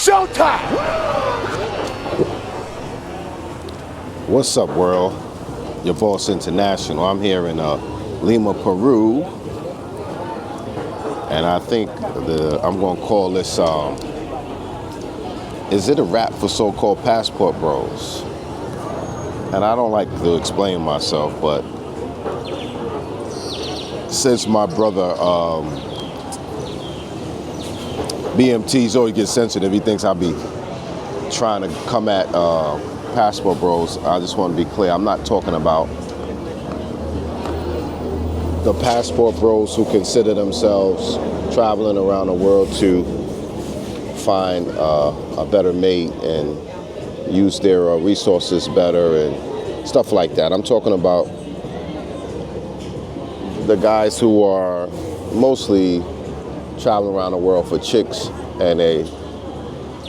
showtime! What's up, world? Your Boss International. I'm here in Lima, Peru. And I think I'm going to call this, is it a rap for so-called passport bros? And I don't like to explain myself, but since my brother BMT's always gets sensitive, he thinks I'll be trying to come at passport bros. I just want to be clear, I'm not talking about the passport bros who consider themselves traveling around the world to find a better mate and use their resources better and stuff like that. I'm talking about the guys who are mostly traveling around the world for chicks and they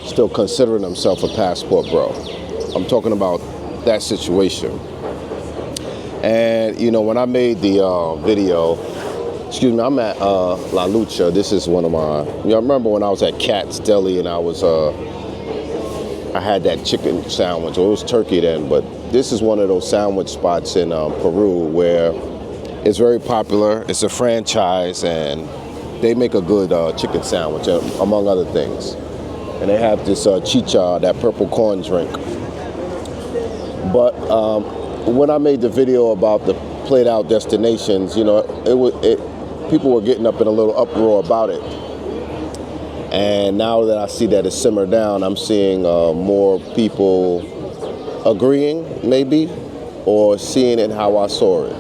still considering themselves a passport bro. I'm talking about that situation. And you know, when I made the video, excuse me, I'm at La Lucha. This is one of my, you know, I remember when I was at Cat's Deli and I had that chicken sandwich, or it was turkey then, but this is one of those sandwich spots in Peru where it's very popular. It's a franchise and they make a good chicken sandwich, among other things. And they have this chicha, that purple corn drink. But when I made the video about the played out destinations, you know, people were getting up in a little uproar about it. And now that I see that it's simmered down, I'm seeing more people agreeing, maybe, or seeing it how I saw it.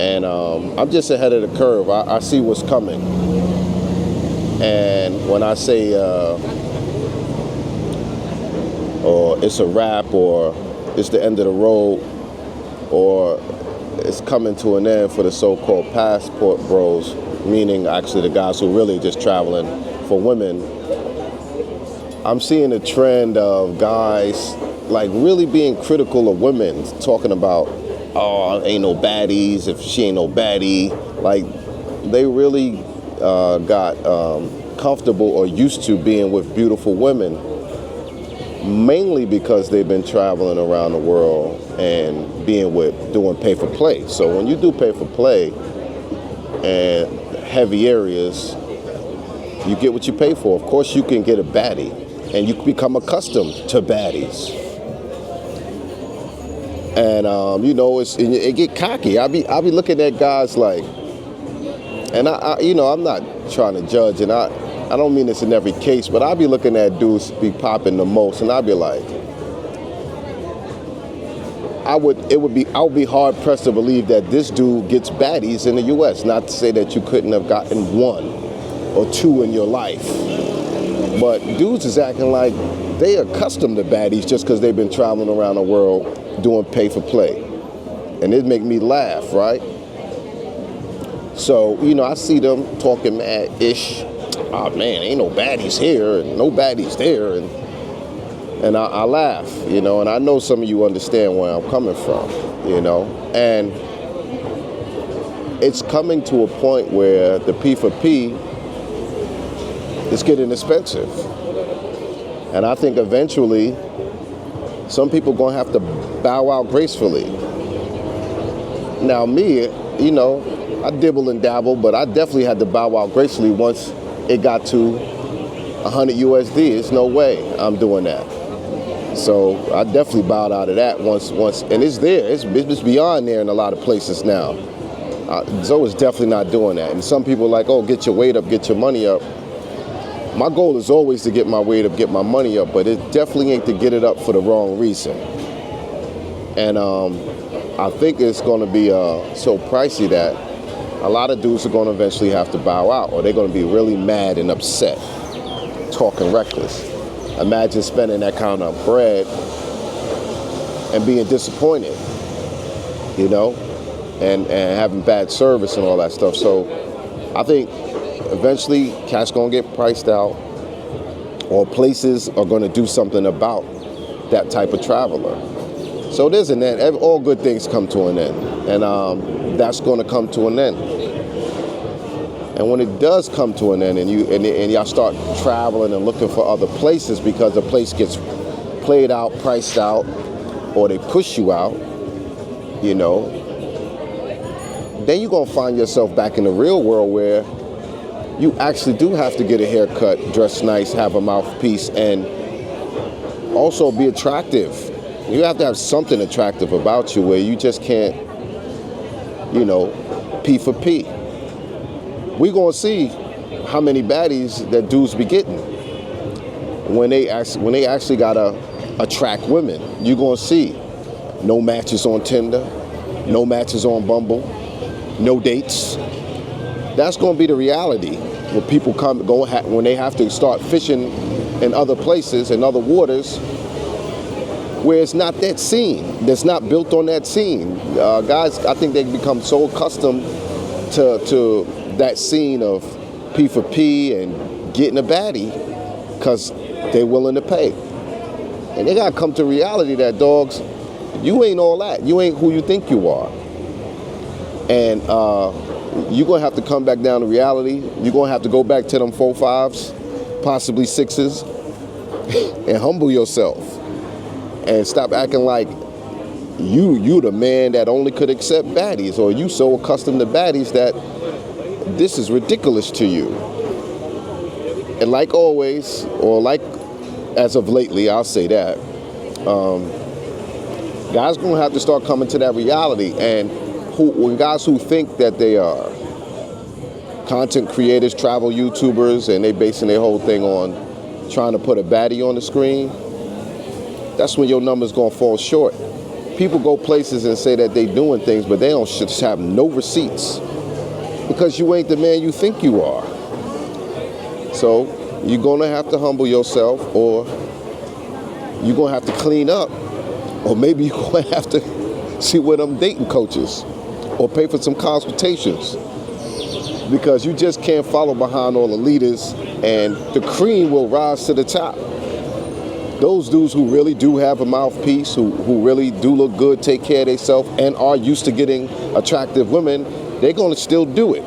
And I'm just ahead of the curve. I see what's coming. And when I say, or it's a wrap, or it's the end of the road, or it's coming to an end for the so-called passport bros, meaning actually the guys who really just traveling for women, I'm seeing a trend of guys like really being critical of women, talking about, oh, ain't no baddies, if she ain't no baddie. Like, they really got comfortable or used to being with beautiful women, mainly because they've been traveling around the world and doing pay for play. So when you do pay for play and heavy areas, you get what you pay for. Of course, you can get a baddie, and you become accustomed to baddies. And you know, it get cocky. I be looking at guys like, and I you know, I'm not trying to judge, and I don't mean this in every case, but I be looking at dudes be popping the most, and I be like, I would be hard pressed to believe that this dude gets baddies in the U.S. Not to say that you couldn't have gotten one or two in your life, but dudes is acting like they are accustomed to baddies just because they've been traveling around the world doing pay for play, and it make me laugh, right? So you know, I see them talking mad-ish. Oh man, ain't no baddies here and no baddies there, and I laugh, you know, and I know some of you understand where I'm coming from, you know, and it's coming to a point where the P for P is getting expensive, and I think eventually some people gonna have to bow out gracefully. Now me, you know, I dibble and dabble, but I definitely had to bow out gracefully once it got to 100 USD. There's no way I'm doing that. So I definitely bowed out of that once, and it's there. It's beyond there in a lot of places now. ZOE is definitely not doing that. And some people are like, oh, get your weight up, get your money up. My goal is always to get my weight up, get my money up, but it definitely ain't to get it up for the wrong reason. And I think it's going to be so pricey that a lot of dudes are going to eventually have to bow out, or they're going to be really mad and upset, talking reckless. Imagine spending that kind of bread and being disappointed, you know, and having bad service and all that stuff. So I think eventually cats going to get priced out, or places are going to do something about that type of traveler. So there's an end. All good things come to an end, and that's going to come to an end. And when it does come to an end, and y'all start traveling and looking for other places because the place gets played out, priced out, or they push you out, you know, then you're gonna find yourself back in the real world where you actually do have to get a haircut, dress nice, have a mouthpiece, and also be attractive. You have to have something attractive about you where you just can't, you know, P for P. We gonna see how many baddies that dudes be getting when they actually gotta attract women. You gonna see no matches on Tinder, no matches on Bumble, no dates. That's gonna be the reality when people when they have to start fishing in other places, in other waters, where it's not that scene, that's not built on that scene. Guys, I think they become so accustomed to that scene of P for P and getting a baddie because they're willing to pay. And they gotta come to reality that, dogs, you ain't all that. You ain't who you think you are. And you're gonna have to come back down to reality. You're gonna have to go back to them 4-5s, possibly 6s, and humble yourself. And stop acting like you the man that only could accept baddies, or you so accustomed to baddies that this is ridiculous to you. And like always, or like as of lately, I'll say that, guys gonna have to start coming to that reality. And when guys who think that they are content creators, travel YouTubers, and they basing their whole thing on trying to put a baddie on the screen, that's when your number's gonna fall short. People go places and say that they doing things, but they don't just have no receipts because you ain't the man you think you are. So you're gonna have to humble yourself, or you're gonna have to clean up, or maybe you're gonna have to see where them dating coaches, or pay for some consultations, because you just can't follow behind all the leaders, and the cream will rise to the top. Those dudes who really do have a mouthpiece, who really do look good, take care of themselves, and are used to getting attractive women, they're gonna still do it.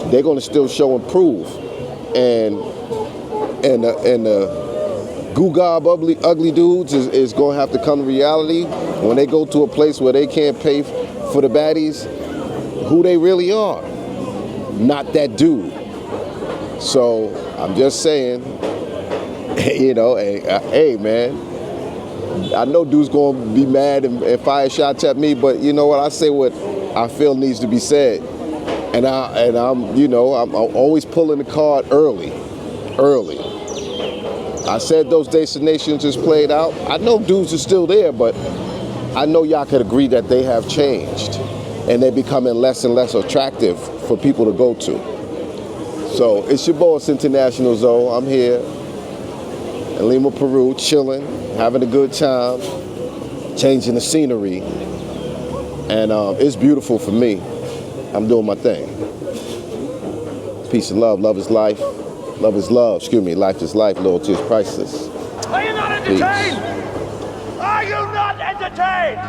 They're gonna still show and prove. And the goo-gob ugly dudes is gonna have to come to reality when they go to a place where they can't pay for the baddies, who they really are, not that dude. So I'm just saying, you know, hey man, I know dudes gonna be mad and fire shots at me, but you know what? I say what I feel needs to be said, and I'm you know, I'm always pulling the card early. I said those destinations just played out. I know dudes are still there, but I know y'all could agree that they have changed, and they're becoming less and less attractive for people to go to. So it's your boss, International ZOE. I'm here in Lima, Peru, chilling, having a good time, changing the scenery, and it's beautiful for me. I'm doing my thing. Peace and love. Love is life. Love is love. Excuse me. Life is life. Loyalty is priceless. Are you not entertained? Peace. Are you not entertained?